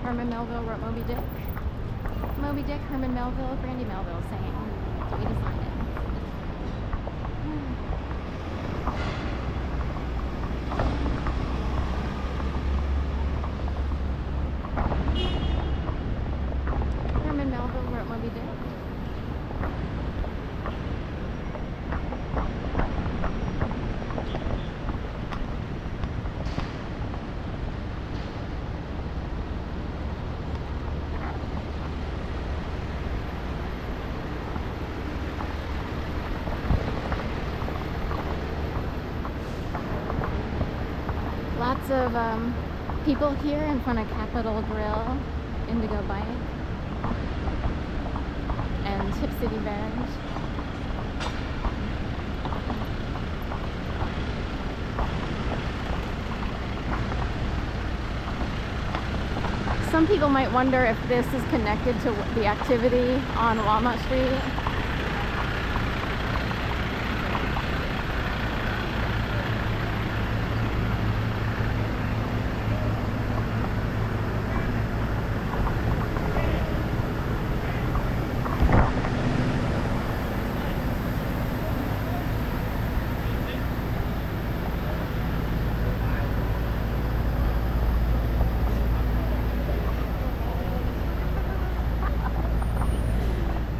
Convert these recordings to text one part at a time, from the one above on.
Herman Melville wrote Moby Dick. Moby Dick, Herman Melville, Brandy Melville saying, "Do we decide it?" Herman Melville wrote Moby Dick. Lots of people here in front of Capitol Grill, Indigo Bike, and Tip City Veg. Some people might wonder if this is connected to the activity on Walnut Street.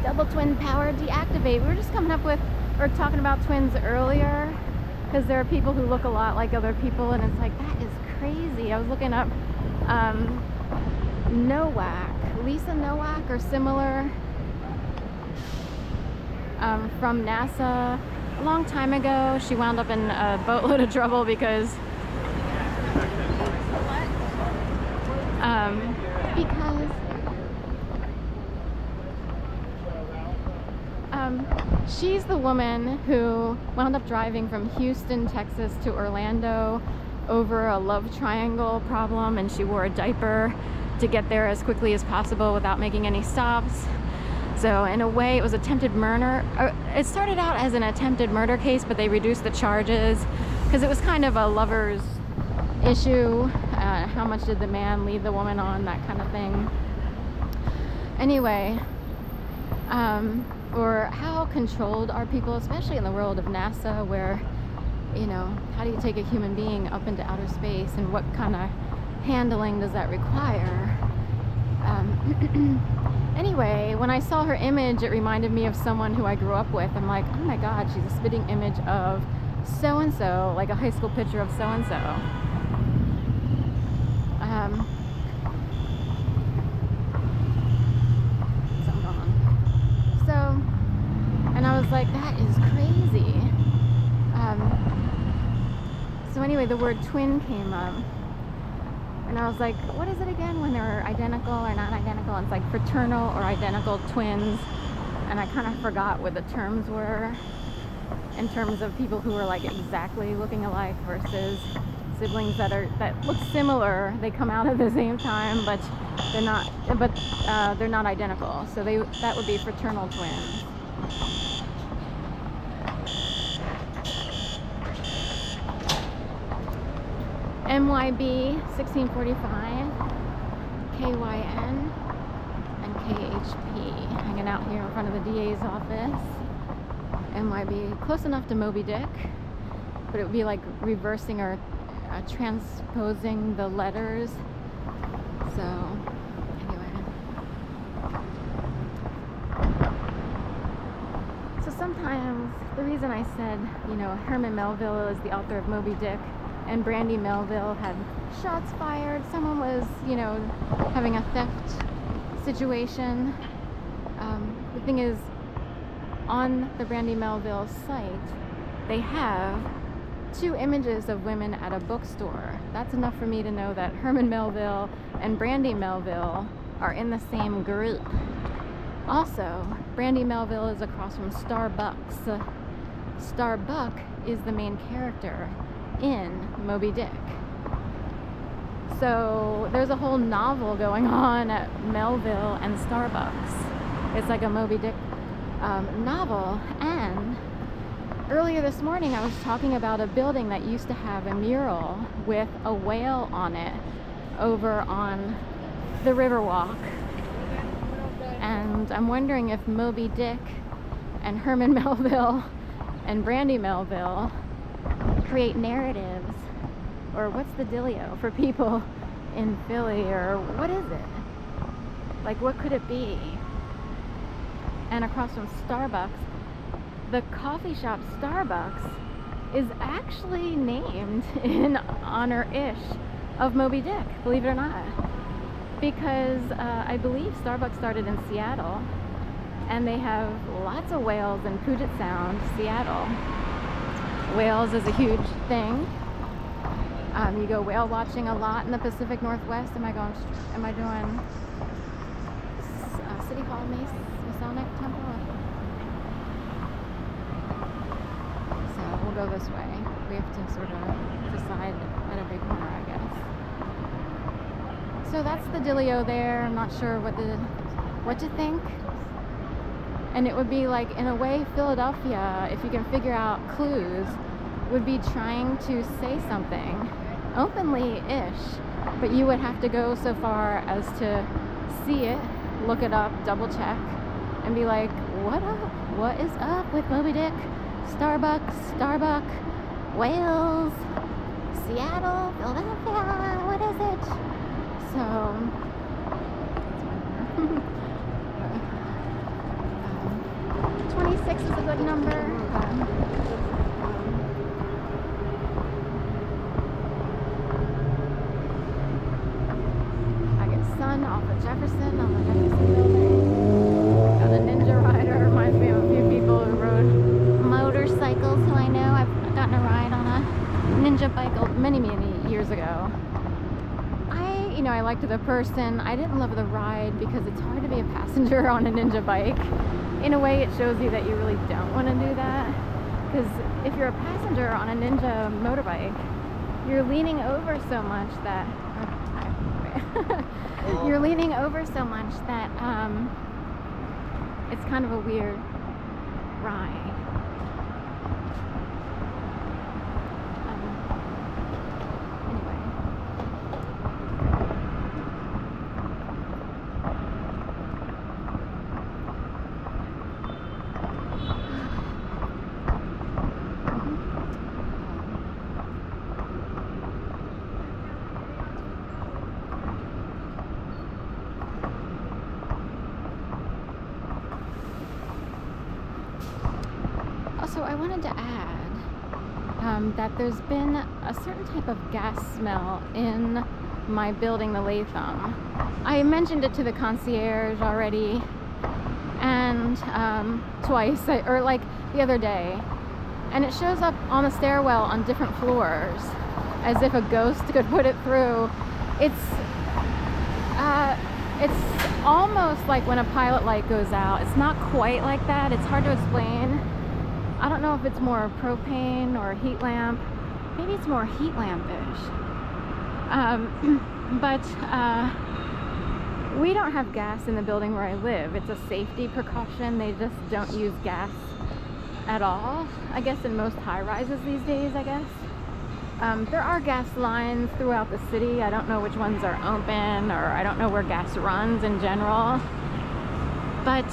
Double twin power deactivate. We were just coming up with, or talking about twins earlier, because there are people who look a lot like other people, and it's like, that is crazy. I was looking up Nowak, Lisa Nowak or similar, from NASA a long time ago. She wound up in a boatload of trouble because she's the woman who wound up driving from Houston, Texas to Orlando over a love triangle problem, and she wore a diaper to get there as quickly as possible without making any stops. So in a way it was attempted murder. It started out as an attempted murder case, but they reduced the charges because it was kind of a lover's issue. How much did the man lead the woman on, that kind of thing. Anyway, or how controlled are people, especially in the world of NASA, where, you know, how do you take a human being up into outer space, and what kind of handling does that require? Anyway, when I saw her image, it reminded me of someone who I grew up with. I'm like, oh my God, she's a spitting image of so-and-so, like a high school picture of so-and-so. And I was like, that is crazy. So anyway, the word twin came up. And I was like, what is it again when they're identical or not identical? And it's like fraternal or identical twins. And I kind of forgot what the terms were in terms of people who are like exactly looking alike versus siblings that look similar. They come out at the same time, but they're not identical. So that would be fraternal twins. MYB 1645, KYN, and KHP hanging out here in front of the DA's office. MYB, close enough to Moby Dick, but it would be like reversing or transposing the letters. So anyway, so sometimes the reason I said, you know, Herman Melville is the author of Moby Dick, and Brandy Melville had shots fired. Someone was, you know, having a theft situation. The thing is, on the Brandy Melville site, they have 2 images of women at a bookstore. That's enough for me to know that Herman Melville and Brandy Melville are in the same group. Also, Brandy Melville is across from Starbucks. Starbuck is the main character in Moby Dick. So there's a whole novel going on at Melville and Starbucks. It's like a Moby Dick novel. And earlier this morning I was talking about a building that used to have a mural with a whale on it over on the Riverwalk. And I'm wondering if Moby Dick and Herman Melville and Brandy Melville create narratives, or what's the dealio for people in Philly, or what is it? Like, what could it be? And across from Starbucks, the coffee shop Starbucks is actually named in honor-ish of Moby Dick, believe it or not. Because I believe Starbucks started in Seattle, and they have lots of whales in Puget Sound, Seattle. Whales is a huge thing. You go whale watching a lot in the Pacific Northwest. Am I doing City Hall Masonic Temple? So we'll go this way. We have to sort of decide at every corner, I guess. So that's the dealio there. I'm not sure what to think. And it would be like, in a way, Philadelphia, if you can figure out clues, would be trying to say something openly-ish, but you would have to go so far as to see it, look it up, double check, and be like, what up? What is up with Moby Dick, Starbuck, Wales, Seattle, Philadelphia, what is it? So, 26 is a good number. Off of Jefferson, on the Jefferson building. Got a ninja rider. Reminds me of a few people who rode motorcycles who I know. I've gotten a ride on a ninja bike many years ago. I liked the person. I didn't love the ride because it's hard to be a passenger on a ninja bike. In a way, it shows you that you really don't want to do that. Because if you're a passenger on a ninja motorbike, you're leaning over so much that you're leaning over so much that it's kind of a weird ride. Anyway. Also, I wanted to add that there's been a certain type of gas smell in my building, the Latham. I mentioned it to the concierge already, and twice, or like the other day, and it shows up on the stairwell on different floors, as if a ghost could put it through. It's almost like when a pilot light goes out. It's not quite like that. It's hard to explain. I don't know if it's more propane or heat lamp. Maybe it's more heat lamp-ish. But we don't have gas in the building where I live. It's a safety precaution. They just don't use gas at all. I guess in most high-rises these days, I guess. There are gas lines throughout the city. I don't know which ones are open, or I don't know where gas runs in general. But